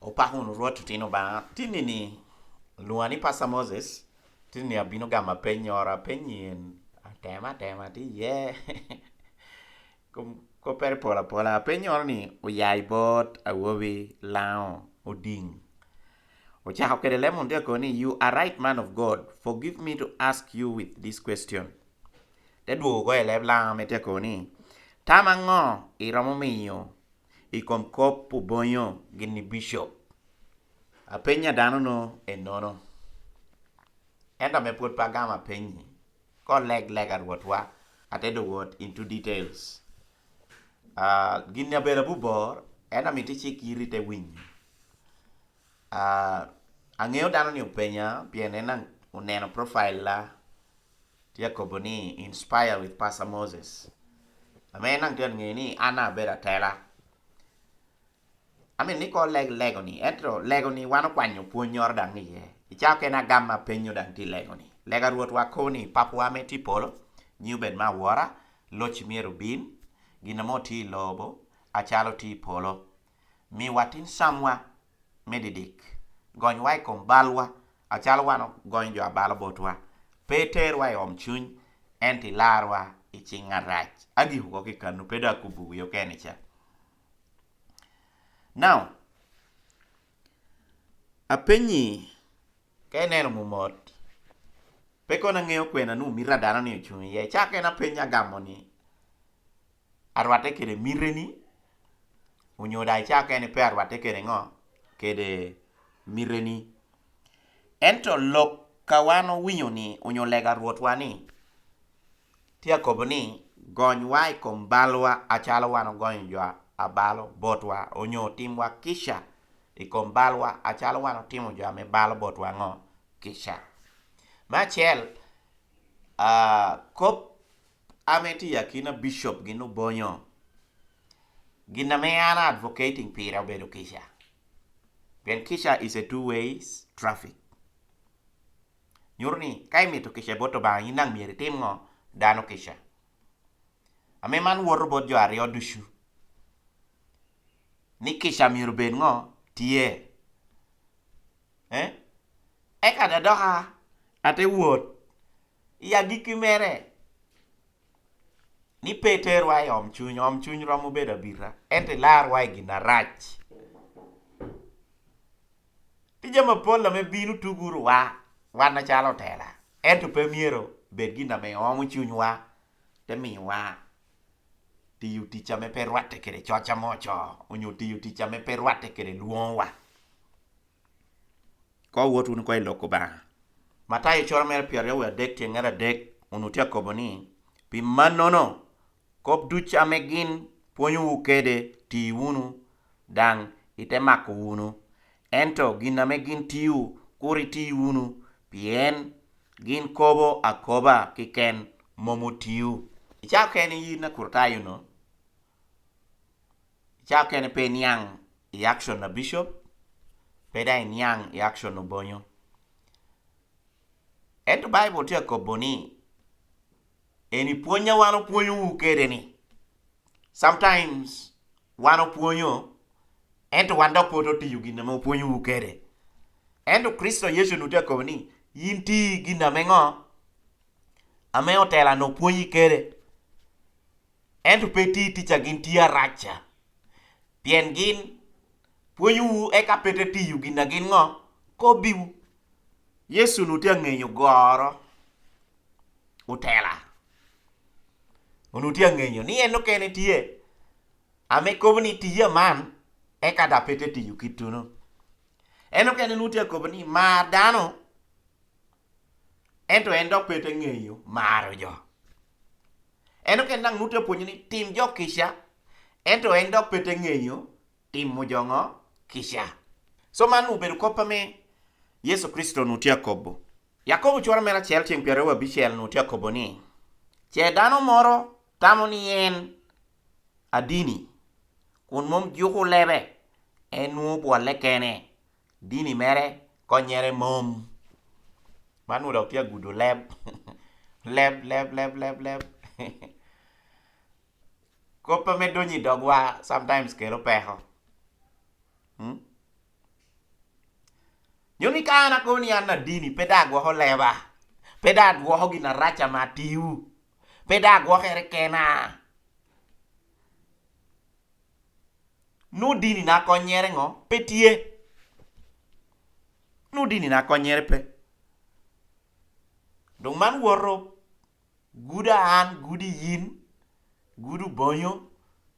opahun ruoto tino ba tini ni luani pasa Moses tini abino gama penyora penyin tema ti ye ko per pola penyor ni uyai bot awobi lao oding ochako kede lemon dia koni you are right man of God forgive me to ask you with this question te duogo e leb lao me te koni tamango iromo miyo ikom kop ubonyo gini bishop apenya dano no enono enda me put pagama penyi ko leg arwotwa atedo word into details gini abela bubor enda mitichi kiri te winy ang'eyo dano ni upenya piene na uneno profile la tia koboni inspire with Pastor Moses amena ngion ngeni ana bera tela ni ko lego ni entro lego ni wano kwanyo puonyor dang ni ye ichake na gamma penyo dang ti lego ni lega ruot wakoni papua me ti polo nyuben ma wora loch miero bin gina mo ti lobo achalo ti polo mi watin samwa medidik gony wai kom balwa achalo wano gony jo abalo botwa peter wai omchuny enti larwa ichingarach agi huko kikanu peda kubu yo kenicha. Now, apenyi ke neno mumot peko na ng'eyo kwena nu mira dano ni ochung' ye chake na penya gamo ni arwate kede mireni unyoda chake ni pe arwate kede ngo kede mireni ento lok kawano winyo ni unyolega ruotwa ni tia koboni gony wai kombalwa achalo wano gony jwa abalo botwa onyo timwa kisha ikombalwa achalo wano timo jwa me balo botwa ngo kisha machel kop ameti yakina bishop gino bonyo gina me ana advocating pira bedo kisha ben kisha is a two ways traffic nyurni kai mi to kisha boto ba inang mieri timngo dano kisha ame man woro bot jo ari odushu ni kisha miru ben ngo tie eka da doha ate wot ya gikimere ni peter wai omchuny romo beda bira ente lar wai gina rach tijama pola me binu tuguru wana chalo tela ento pe miero bed gina me omuchuny wa te mi wa ti yuti chame perwate kere chocha mocho unyuti yuti chame perwate kere luonwa ko wotu ko iloko ba Matayo chormer piero we dek tiengera dek unutia koboni pi manono kop ducha megin ponyu ukede ti unu dang itemako unu ento gina megin tiu kuri ti unu pien gin kobo akoba kiken momo tiu ichake ni yina kurtayo no ichake ni pe niang i action na bishop peda niang i action no bonyo ento Bible tia koboni eni puonya wano puonyo ukede ni sometimes wano puonyo ento wando poto tiyu gina mo puonyo ukede ento Kristo Yesu nutia koboni yinti gina mengo ame otela no puonyi kede ento peti ticha gin tia racha pien gin puonyu eka pete tiyu gina gin ngo ko biu Yesu nutia ng'enyo goro utela unutia ng'enyo ni eno kene tie ame kobni tiya man eka da pete tiyu kituno eno kene nutia kobni ma dano ento endo pete ng'eyo maro jo eno kene nang nutia puonyo ni tim jo kisha ento endo pete ng'eyo tim mojongo kisha so manu bedo kopame Yesu Kristo nutia kobo Yakobo chwara mera chel tieng piero wa bichel nutia kobo ni che dano moro tamo ni en adini kun mom juku lebe enu bwa lekene dini mere konyere mom manu da tia gudo leb leb kopa me donyi dogwa sometimes kero peho kana koni ana dini pedagwa ho leba pedagwa ho gina racha matiu pedagwa here kena no dini na konyere ngo petie no dini na konyere pe dong man woro guda an gudi yin gudu bonyo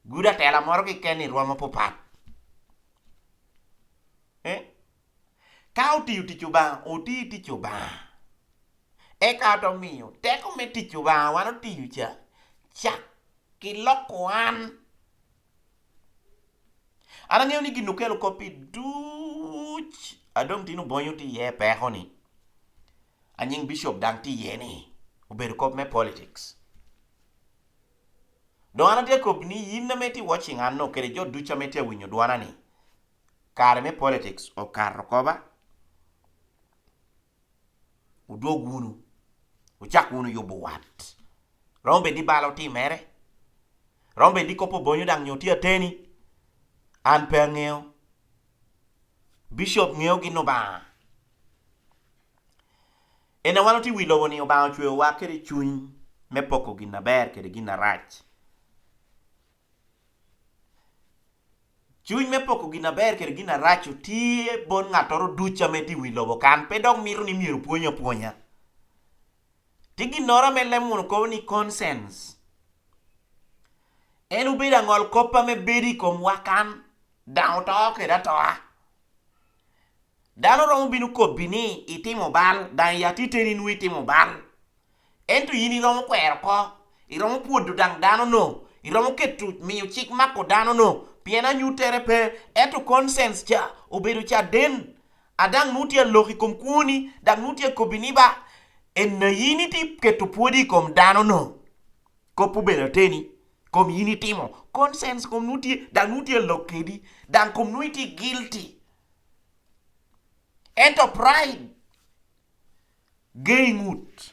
guda tela moro ki keni ruama popat ka oti tichuba oti tichuba e ka to miyo teko me tichuba wano tiucha chak kiloko an ana ng'eyo ni gino kelo kopi duch adong tino bonyo ti ye peho ni anying bishop dang ti ye ni obedo kop me politics dwana te kop ni yin na meti watching an no kere jo ducha meti winyo dwana ni kare me politics o kar koba udog unu uchak unu yobo wat rombe di balo ti mere rombe di kopo bonyo dang nyoti ateni an pe ng'eyo bishop ng'eyo gino ba ena wano ti wilo woni oba ochweyo wa kere chuny me poko gina ber kere gina rach chuny me poko gina ber kere gina rach tie bon ng'atoro ducha me ti wilo wo kan pe dong miro ni miero puonyo puonya ti ginora me lemun ko ni conscience en ubeda ngol kopa me bedi kom wakan dao to kera toa dano romo binu ko bini itimo bal dan ya titeni nu itimo bal ento yini romo kwero ko iromo puodo dang dano no iromo ketu miyo chik mako dano no piena nyutere pe ento conscience cha obedo cha den adang nutia loki kom kuni dang nutia ko bini ba en na yini ti ketu puodi kom dano no kopu beno teni kom yini timo conscience kom nutie dang nutie lokedi dang kom nuiti guilty ento pride gay ngut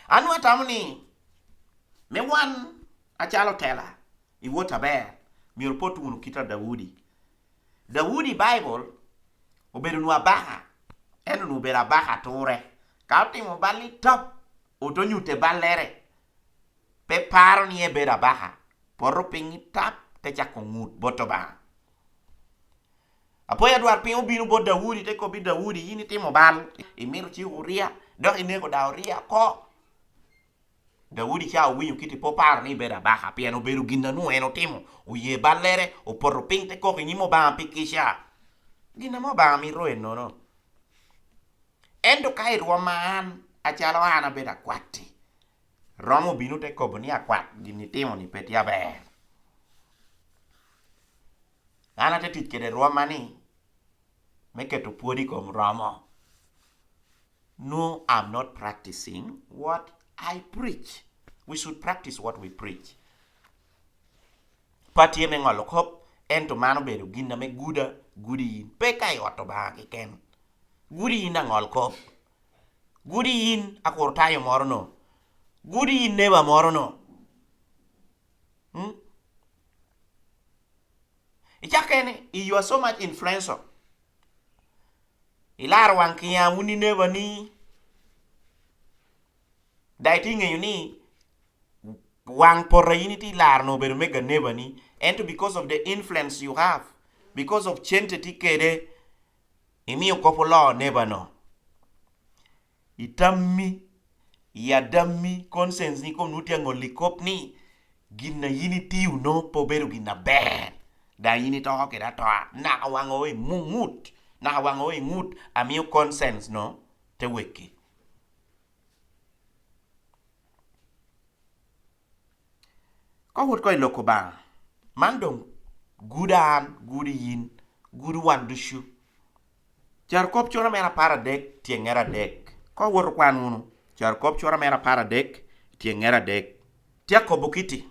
anu atamni me wan achalo tela iwota ber mi report unu kita Daudi Bible obedo nu abaha eno nu bera baha tore ka timo bali top otonyute balere pe paro ni e bera baha porro pingi tap te chako ngut botoba apoya dwar pin obinu bo Daudi te ko bi Daudi yini timo bal imiro chi uria do inego da uria ko Daudi cha winyu kiti popar ni bera baha piano beru ginna nu eno timo uye balere o porro pin te ko nyimo ba pikisha gina mo ba mi ro no endo kai roman achalo ana bera kwati romo binu te ko boni akwat gini timo ni petia be ana te tit kede romani make to puodi kom romo no, I'm not practicing what I preach. We should practice what we preach. Pati me ngolo kop ento mano bedo ginna me guda gudi in pe kai otto ba ken gudi in ngol kop gudi in akortayo morono gudi in neba morono ichakene you are so much influential ilar wang kia muni neba ni daiting ni wang porra unity lar no bedo mega neba ni and because of the influence you have because of chentity kede imio kopolo neba no itammi yadammi conscience ni kom nutia ngolikop ni ginna yini tiu no po bedo ginna ber da yini to ke da to na wango e mungut na wango e ngut amio conscience no te weki ko hot koy loko ba mandong gudan gudi yin gudu wandushu jar kop chora mera para dek tiengera dek ko wor kwan unu jar kop chora mera para dek tiengera dek tia ko bukiti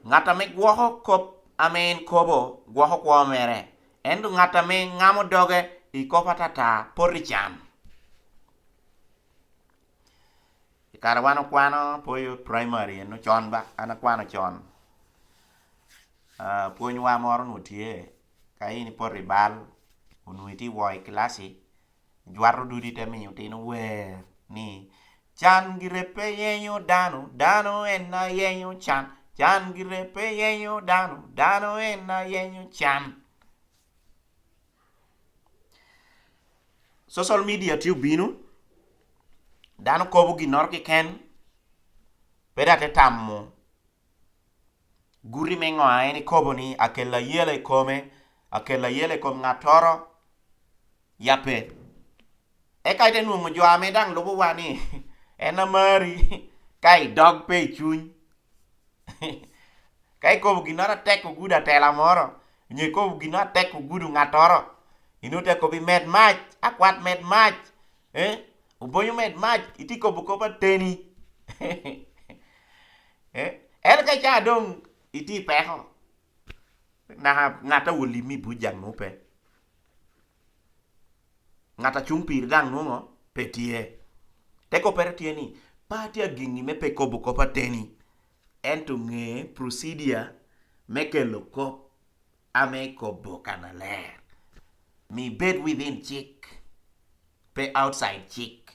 ngata me gwoho kop amen kobo gwoho kwa mere endu ngata me ngamo doge ikopa tata porichan Karawano kwano poyo primary no chon ba ana kwano chon poyo wa moro no tie ka ini por ribal unuiti woi klasi jwaro dudi te minyo tino wer ni chan girepe yenyo dano ena yenyo chan girepe yenyo dano ena yenyo chan. Social media tiu binu dano kobu ginor ki ken peda te tammo guri mengo aeni kobo ni akella yele kom ngatoro yape e kai te numo jo ame dang lobo wani ena mari kai dog pe chuny kai kobo ginora teko guda tela moro nye kobo ginora teko gudu ngatoro inote ko bi med match akwat med match ubonyo med match itiko bukoba teni el ka cha dong iti peho na ngata wulimi bujang no pe ngata chumpir dang no petie teko per tieni patia gingi me pe ko bukoba teni ento nge procedure mekelo ko ame ko bokana ler mi bed within chick pe outside chick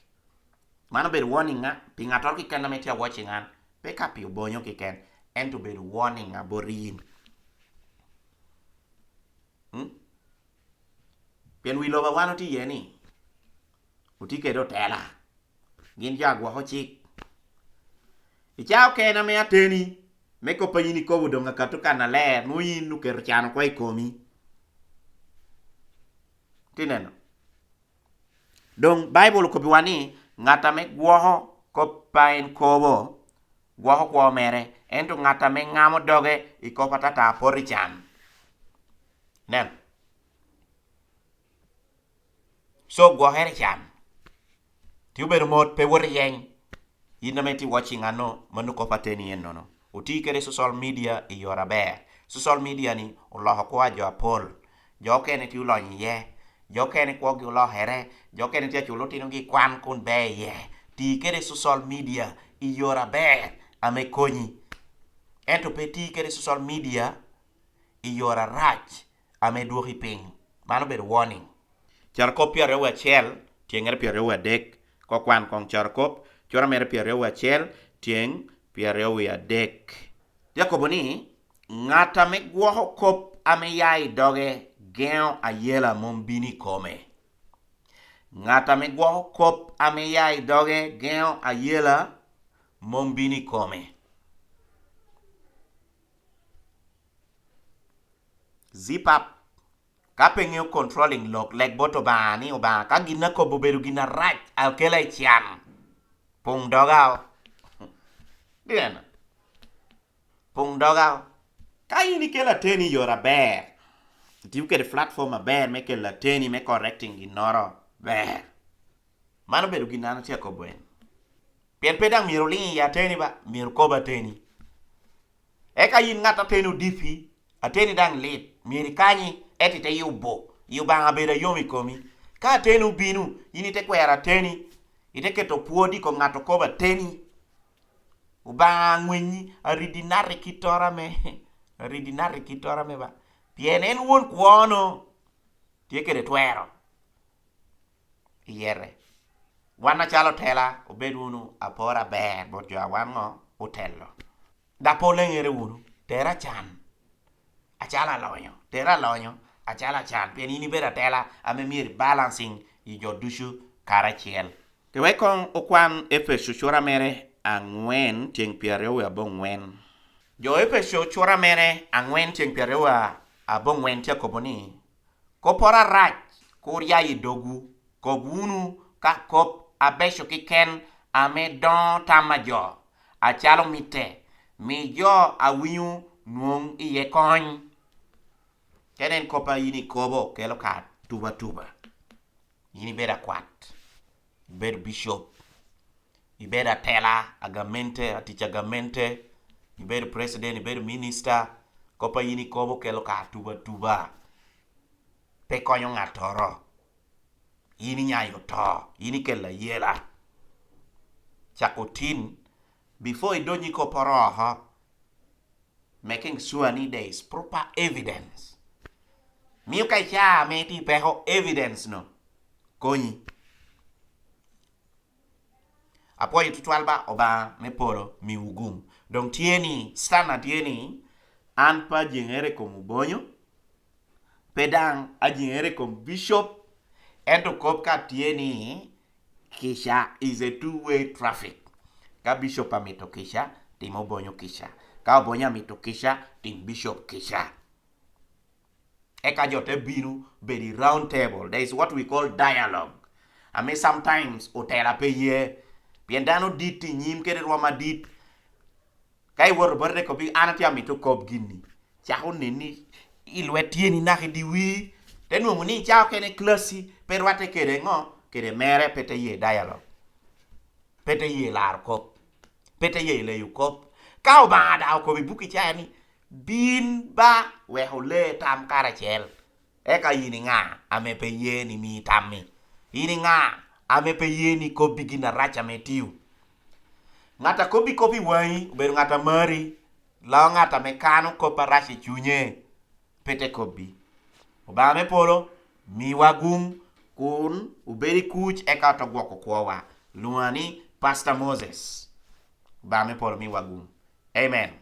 mano bed warning nga pingator ki kana metia watching an pe kapi ubonyo ki ken ento bed warning aborin pien wilo ba wano ti yeni utike do tela gin jagwa ho chick ichao kena me ateni meko payini ko budonga katuka na ler nuyin nuker chano kwa ikomi tineno dong bible ko biwani ngata me gwoho ko pain kobo gwoho kwa mere ento ngata me ngamo doge iko patata pori chan nen so gwoho ere chan tiu bedo mot pe wori yeng yina meti watching ano manu ko pateni en nono uti kere social media yora ber social media ni Allah ko ajo apol jo kene tiu lo ye jo kene ko gi lo here jo kene tia chulo tino gi kwan kun be ye ti kere social media yora ber ame konyi ento pe ti kere social media yora rach ame duoki ping mano ber warning charkop piare wa chel tiengere piare wa dek ko kwan kong charkop chora mere piare wa chel tieng piare wa dek Jacobo ni ngata me gwoho kop ame yai doge geo ayela mombini kome ngata me gwoho kop ame yai doge geo ayela mombini kome zip up kapengeo controlling lock leg boto bani oba kagina ko boberu gina right alkela chiam pung dogao dena pung dogao kai ni kela teni yora bear tiu ke platform bear me kela teni me correcting ginoro bear mano beru gina tia ko buen pien pedang miro lingi ya teni ba miro ko ba teni e ka yin ngata tenu difi ateni dang lit miri kanyi etite yuba abeda yomi komi ka tenu binu yini te kwera teni ite keto puodi ko ngato ko ba teni uba ngwenyi aridinare kitora me ba pienen won kuono tiekere twero yere wana chalo tela obedunu apora ber bojo awango utello da polengere unu tera chan achala lonyo tera lonyo achala chan pienini bera tela ame mir balancing i jodushu karachiel te wekon okwan efesu chora mere angwen tieng piarewa bongwen jo efesu chora mere angwen tieng piarewa abongwen tia koboni kopora rach koria idogu kogunu ka kop abesho kiken ame don tamajo achalo mite mi jo awinyu nuong iye kony kenen kopa yini kobo kelo ka tuba yini beda kwat bed bishop ibeda tela agamente aticha agamente ibeda president ibeda minister kopa yini kobo kelo ka tuba pe konyo ngatoro yini nyayo to yini kella yela chakotin before idonyi ko poroho making sure ni there is proper evidence miu kai cha me ti peho evidence no konyi apo itu twalba oba me polo mi ugum donc tieni stana tieni an pa jingere como bonyo pedang a jingere como bishop ento kopka tieni kisha is a two-way traffic ka bishop amito kisha timo bonyo kisha ka bonya mito kisha tim bishop kisha eka jote binu be round table. There is what we call dialogue. I mean sometimes otera pe ye piendano dit nyim kere roma dit kai wor borde ko bi anati amito kop gini chaho neni ilwe tieni na di wi tenu muni chao kene klasi per wate kere ngo kere mere pete ye dialogue pete ye lar kop pete ye le yu kop ka ba da ko bi buki chani bin ba we hole tam karachel e ka yini nga ame pe ye ni mi tammi yini nga ame pe ye ni ko bigina racha metiu ngata kobi kobi wai ber ngata mari la ngata mekano ko parashi chunye pete kobi oba me polo mi wagum kun uberi kuch e ka to gwoko kwa luani Pastor Moses ba me polo mi wagum amen.